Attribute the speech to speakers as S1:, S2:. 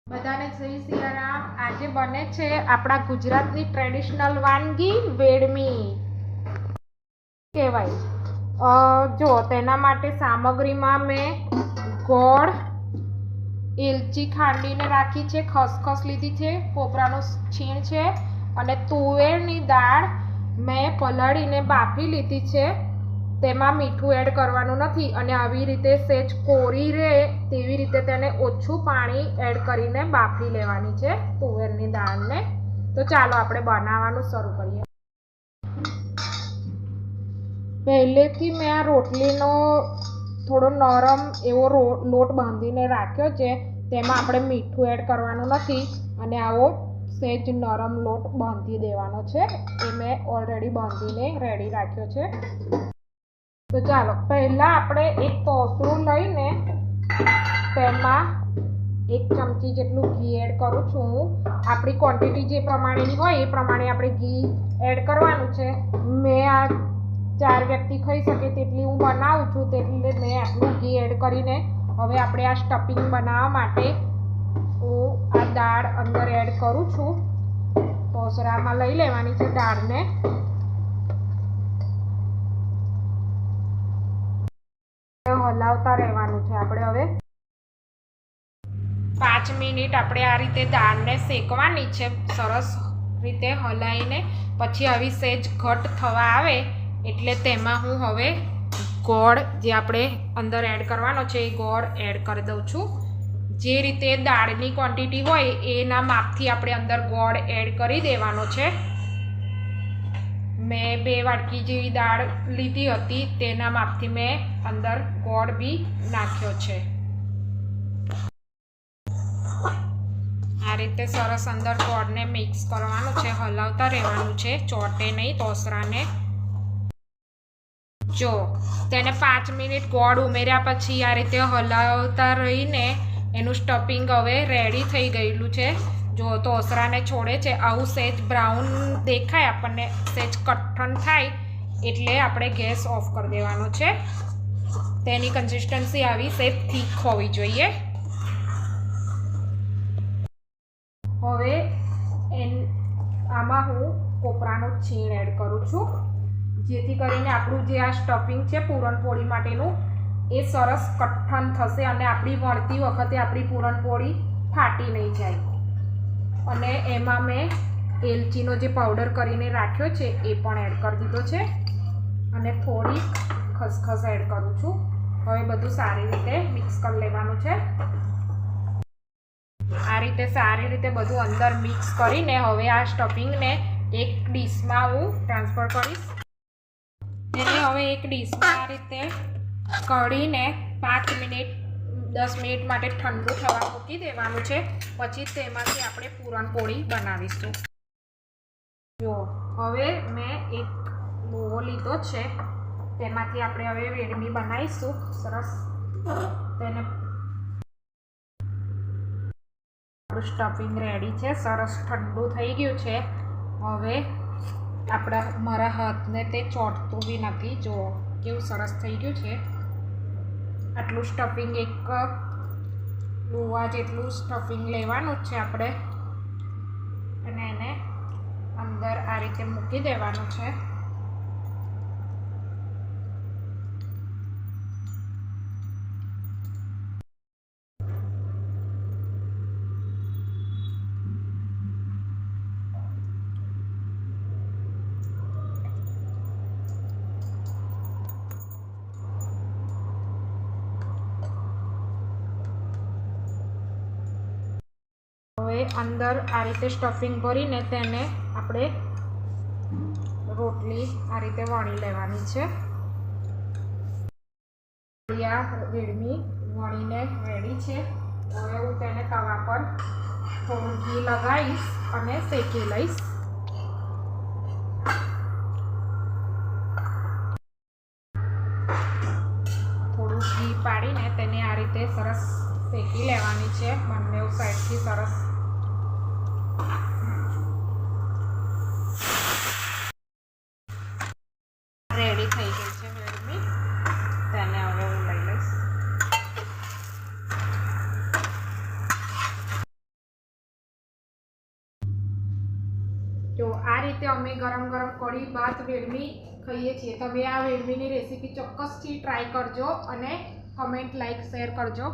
S1: બધાને જય સિયારામ। આજે બને છે આપણા ગુજરાતની ટ્રેડિશનલ વાનગી વેડમી કહેવાય। જો તેના માટે સામગ્રીમાં મેં ગોળ, એલચી ખાંડીને રાખી છે, ખસખસ લીધી છે, કોપરાનું છીણ છે અને તુવેરની દાળ મેં પલાળીને બાફી લીધી છે। તેમાં મીઠું એડ કરવાનું નથી અને આવી રીતે સેજ કોરી રહે તેવી રીતે તેને ઓછું પાણી એડ કરીને બાફી લેવાની છે તુવેરની દાળને। તો ચાલો આપણે બનાવવાનું શરૂ કરીએ। પહેલેથી મેં આ રોટલીનો થોડો નરમ એવો લોટ બાંધીને રાખ્યો છે। તેમાં આપણે મીઠું એડ કરવાનું નથી અને આવો સેજ નરમ લોટ બાંધી દેવાનો છે। એ મેં ઓલરેડી બાંધીને રેડી રાખ્યો છે। તો ચાલો પહેલાં આપણે એક તોસડું લઈને તેમાં 1 ચમચી જેટલું ઘી એડ કરું છું હું। આપણી ક્વોન્ટિટી જે પ્રમાણેની હોય એ પ્રમાણે આપણે ઘી એડ કરવાનું છે। મેં આ 4 વ્યક્તિ ખાઈ શકે તેટલી હું બનાવું છું, એટલે મેં આટલું ઘી એડ કરીને હવે આપણે આ સ્ટફિંગ બનાવવા માટે હું આ દાળ અંદર એડ કરું છું। તોસરામાં લઈ લેવાની છે દાળને, હલાવતા રહેવાનું છે આપણે। હવે 5 મિનિટ આપણે આ રીતે દાળને શેકવાની છે સરસ રીતે હલાવીને। પછી આવી સેજ ઘટ થવા આવે એટલે તેમાં હું હવે ગોળ જે આપણે અંદર એડ કરવાનો છે એ ગોળ એડ કરી દઉં છું। જે રીતે દાળની ક્વોન્ટિટી હોય એના માપથી આપણે અંદર ગોળ એડ કરી દેવાનો છે। મેં 2 વાટકી જેવી દાળ લીધી હતી તેના માપથી મેં અંદર ગોળ બી નાખ્યો છે। આ રીતે સરસ અંદર ગોળને મિક્સ કરવાનું છે, હલાવતા રહેવાનું છે, ચોટે નહીં તોસરાને। જો તેને 5 મિનિટ ગોળ ઉમેર્યા પછી આ રીતે હલાવતા રહીને એનું સ્ટફિંગ હવે રેડી થઈ ગયેલું છે। જો તોસરાને છોડે છે, આવું સેજ બ્રાઉન દેખાય આપણને, સેજ કઠણ થાય એટલે આપણે ગેસ ઓફ કરી દેવાનો છે। તેની કન્સિસ્ટન્સી આવી સેજ થીક હોવી જોઈએ। હવે આમાં હું કોપરાનું છીણ એડ કરું છું, જેથી કરીને આપણું જે આ સ્ટફિંગ છે પૂરણપોળી માટેનું એ સરસ કઠણ થશે અને આપણી વળતી વખતે આપણી પૂરણપોળી ફાટી નહીં જાય। અને એમાં મેં એલચીનો જે પાવડર કરીને રાખ્યો છે એ પણ એડ કરી દીધો છે અને થોડી ખસખસ એડ કરું છું। હવે બધું સારી રીતે મિક્સ કરી લેવાનું છે। આ રીતે સારી રીતે બધું અંદર મિક્સ કરીને હવે આ સ્ટફિંગને એક ડીશમાં હું ટ્રાન્સફર કરીશ। એને હવે એક ડીશમાં આ રીતે કઢીને 5 મિનિટ 10 મિનિટ માટે ઠંડુ થવા મૂકી દેવાનું છે। પછી તેમાંથી આપણે પૂરણપોળી બનાવીશું। જો હવે મેં એક લોહો લીધો છે, તેમાંથી આપણે હવે વેડમી બનાવીશું સરસ। તેને સ્ટફિંગ રેડી છે, સરસ ઠંડુ થઈ ગયું છે। હવે મારા હાથને તે ચોંટતું બી નથી, જો કેવું સરસ થઈ ગયું છે। આટલું સ્ટફિંગ એક લોહા જેટલું સ્ટફિંગ લેવાનું જ છે આપણે અને એને અંદર આ રીતે મૂકી દેવાનું છે। હવે અંદર આ રીતે સ્ટફિંગ ભરીને તેને આપણે રોટલી આ રીતે વણી લેવાની છે। આ વેડમી વણીને રેડી છે। હવે હું તેને તવા પર થોડું ઘી લગાવીશ અને શેકી લઈશ। થોડું ઘી પાડીને તેને આ રીતે સરસ શેકી લેવાની છે, બંને સાઈડથી સરસ। રેડી થઈ ગઈ છે વેડમી, તેને હવે હું લઈ લઈશ। જો આ રીતે અમે ગરમ ગરમ કઢી ભાત વેડમી ખાઈએ છીએ. તમે આ વેડમીની રેસીપી ચોક્કસથી ટ્રાય કરજો અને કમેન્ટ, લાઈક, શેર કરજો.